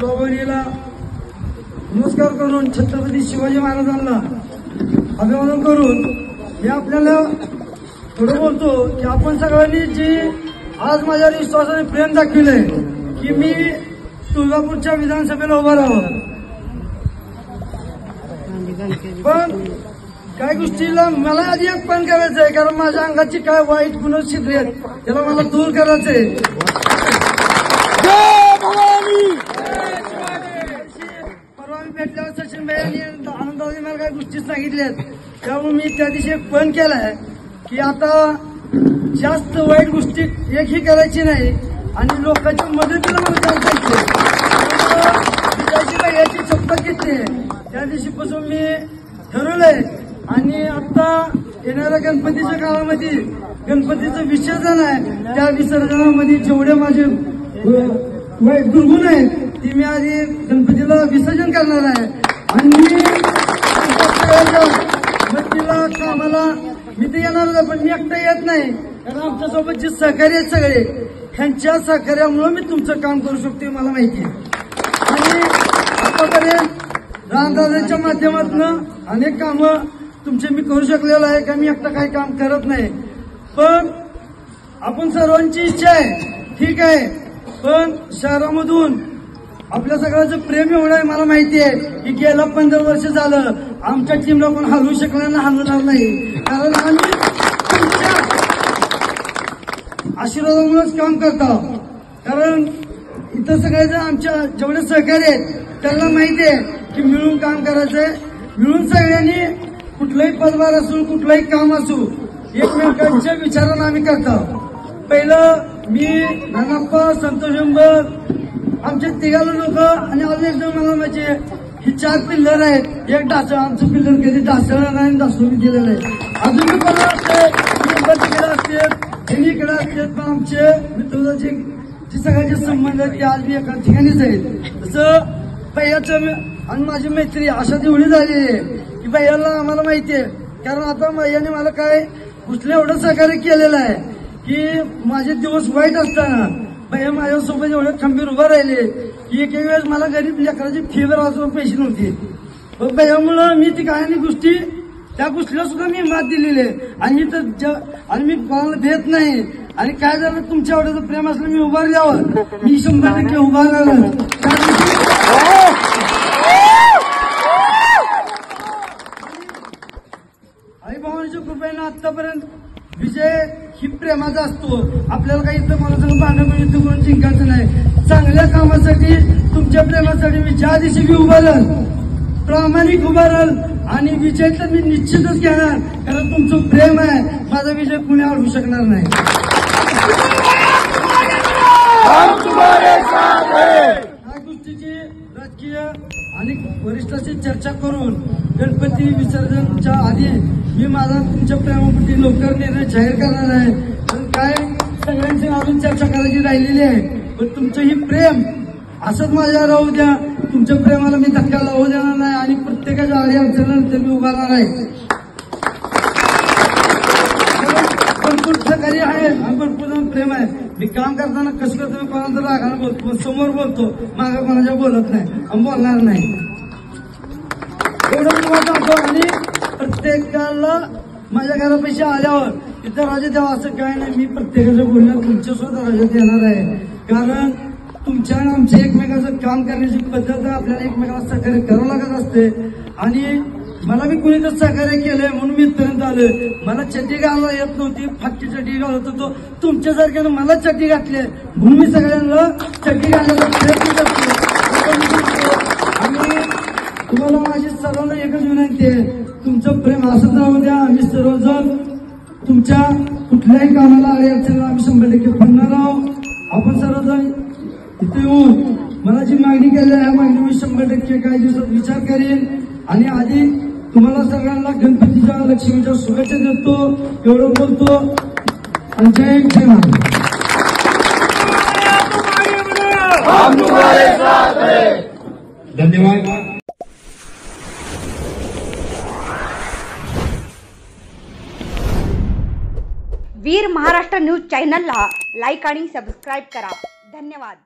भवानीला नमस्कार करून छत्रपती शिवाजी महाराजांना अभिवादन करून हे आपल्याला थोडं बोलतो की आपण सगळ्यांनी जी आज माझ्या विश्वासाने प्रेम दाखविलंय की मी तुळजापूरच्या विधानसभेला उभा राहावं, पण काही गोष्टीला मला आधी एक पण करायचं आहे, कारण माझ्या अंगाची काय वाईट गुणछिद्रे आहेत त्याला मला दूर करायचंय. परवा मी भेटल्यावर सचिन भाई आणि आनंदाजी मला काही गोष्टी सांगितल्यात, त्यामुळे मी त्या दिवशी एक पण केलाय की आता जास्त वाईट गोष्टी एकही करायची नाही आणि लोकांच्या मदतीला मला जायचं. याची शपथ घेतली त्या दिवशीपासून मी ठरवलंय आणि आता येणाऱ्या गणपतीच्या काळामध्ये गणपतीचं विसर्जन आहे, त्या विसर्जनामध्ये जेवढे माझे वाईट दुर्गुण आहेत ती मी आधी गणपतीला विसर्जन करणार आहे. आणि मी गणपतीला कामाला मी तर येणारच आहे, पण मी एकटा येत नाही, कारण आमच्यासोबत जे सहकारी आहेत सगळे ह्यांच्या सहकार्यामुळे मी तुमचं काम करू शकतो मला माहिती आहे. आणि आतापर्यंत रामदासांच्या माध्यमातून अनेक कामं तुमचे मी करू शकलेलो आहे, का मी एकटा काही काम करत नाही. पण आपण सर्वांची इच्छा आहे ठीक आहे, पण शहरामधून आपल्या सगळ्यांचं प्रेम एवढं आहे मला माहिती आहे की गेल्या 15 वर्ष झालं आमच्या टीमला कोण हलवू शकणार नाही, हलवणार नाही, कारण आम्ही तुमच्या आशीर्वादामुळेच काम करतो. कारण इथं सगळेजण आमच्या जेवढे सहकारी आहेत त्यांना माहिती आहे की मिळून काम करायचंय, मिळून सगळ्यांनी कुठलंही पदभार असू कुठलंही काम असू एकमेकांच्या विचारानं आम्ही करतो. पहिलं मी नानाप्पा संतोष आमचे तिघाला लोक आणि अजून एकदम मला म्हणजे ही 4 पिल्लर आहेत, एक डासळ आमचं पिल्लर कधी डासळा नाही दासवून गेलेलं आहे. अजून मी मला असते तिकडे असते त्यांनी इकडे असते, पण आमचे मित्राचे जे सगळ्यांचे संबंध आहेत ते आज मी एका ठिकाणीच आहेत. तसं भैयाचं आणि माझी मैत्री अशा एवढी झाली आहे की भैयाला आम्हाला माहिती आहे, कारण आता भैयाने मला काय कुठलं एवढं सहकार्य केलेलं आहे की माझे दिवस वाईट असताना भैया माझ्यासोबत एवढे खंबीर उभा राहिले की एक वेळेस मला गरीब लेकराची फीवर वाजवून पैसे नव्हते, पण भैयामुळं मी ती काही गोष्टी त्या गोष्टीला सुद्धा मी मात दिलेली आहे. आणि मी कोणाला देत नाही, आणि काय झालं तुमच्या एवढ्याचं प्रेम असलं मी उभारल्यावर मी 100% उभारणार. आई भवानीच्या कृपेनं आतापर्यंत विजय ही प्रेमाचा असतो. आपल्याला काही इथं मला सांगून भांडण युद्ध करून जिंकायचं नाही, चांगल्या कामासाठी तुमच्या प्रेमासाठी मी ज्या दिवशी मी उभारल प्रामाणिक उभारल आणि विजय तर मी निश्चितच घेणार, कारण तुमचं प्रेम आहे, माझा विजय कुणी अडवू शकणार नाही. या गोष्टीची राजकीय आणि वरिष्ठांशी चर्चा करून गणपती विसर्जनच्या आधी मी माझा तुमच्या प्रेमाप्रती लवकर निर्णय जाहीर करणार आहे. पण काय सगळ्यांची अजून चर्चा करायची राहिलेली आहे, पण तुमचं ही प्रेम असंच माझ्या राहू द्या, तुमच्या प्रेमाला मी धक्का लावू देणार नाही आणि प्रत्येकाच्या आधी अडचणीनंतर मी उभारणार आहे. भरपूर सहकारी आहे आणि भरपूर जण प्रेम आहे. मी काम करताना कसं करतो मी कोणाचं रागानं बोलतो, समोर बोलतो, मागं कोणाच्या बोलत नाही आणि बोलणार नाही, एवढं मी सांगतो. आणि प्रत्येकाला माझ्या घरापाशी आल्यावर इथं राजा द्यावा असं काय नाही, मी प्रत्येकाच्या बोलण्यात तुमच्या स्वतः राजा देणार आहे, कारण तुमच्या आणि आमच्या एकमेकाचं काम करण्याची पद्धत आपल्याला एकमेकाला सहकार्य करावं लागत असते. आणि मला मी कुणीतच सहकार्य केलंय म्हणून मी इथपर्यंत आलोय. मला चड्डी घालायला येत नव्हती, फाटकी चड्डी घालत होतो, तुमच्यासारख्यानं मला चड्डी घातली म्हणून मी सगळ्यांना चड्डी घालायचा प्रयत्न करतो. आणि तुम्हाला माझी सर्वांना एकच विनंती आहे, तुमचं प्रेम असंच राहू द्या. आम्ही सर्वजण तुमच्या कुठल्याही कामाला अडचणीला आम्ही 100% पडणार आहोत. आपण सर्वजण इथे येऊन मला जी मागणी केली आहे मागणी मी 100% काही दिवसात विचार करेन. आणि आधी तुम्हाला सगळ्यांना गणपतीच्या लक्ष्मीच्या शुभेच्छा देतो, एवढं बोलतो आणि जय जय महाराज. धन्यवाद. वीर महाराष्ट्र न्यूज चॅनलला लाईक आणि सबस्क्राईब करा. धन्यवाद.